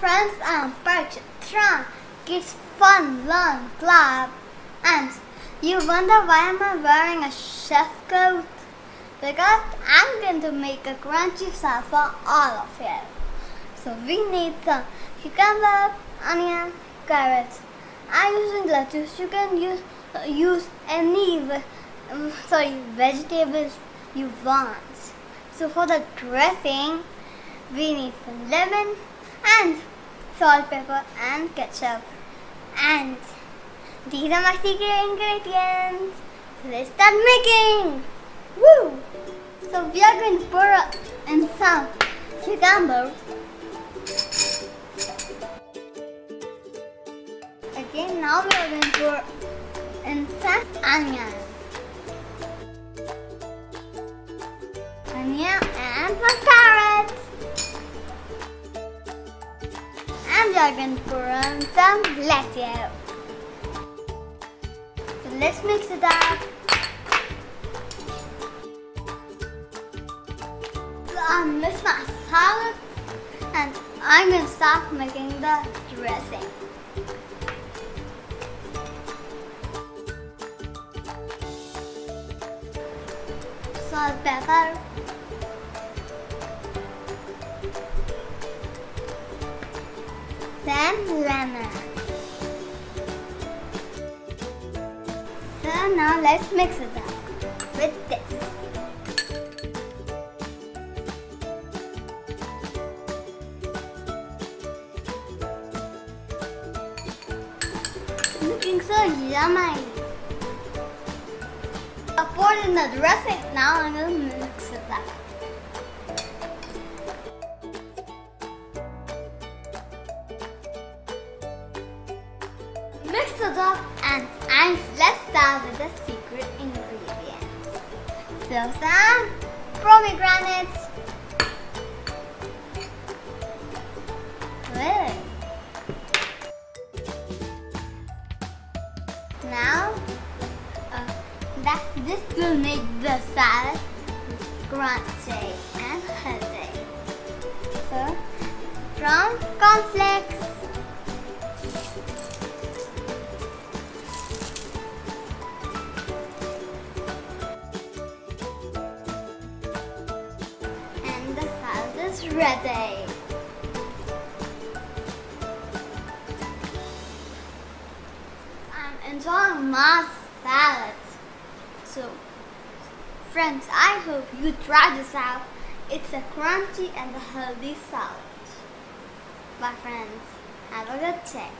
friends, I'm Parikshet. Kids fun, learn, clap. And you wonder why am I wearing a chef coat? Because I'm going to make a crunchy salad for all of you. So we need some cucumber, onion, carrots. I'm using lettuce. You can use any vegetables you want. So for the dressing, we need some lemon and salt, pepper and ketchup. And these are my secret ingredients. So let's start making. Woo! So we are going to pour in some cucumbers. Okay, now we are going to pour in some onion. And some carrots. And we are going to pour in some lettuce. So let's mix it up. So I mix my salad and I'm going to start making the dressing. Salt, pepper. Then lemon. So now let's mix it up with this. Looking so yummy. I poured in the dressing. Now I'm going to mix it up. Mix it up and let's start with the secret ingredients. So some pomegranates. Good. Now this will make the salad crunchy and healthy. So from cornflakes. And the salad is ready. I'm enjoying my salad. So, friends, I hope you try this out. It's a crunchy and a healthy salad. Bye, friends. Have a good day.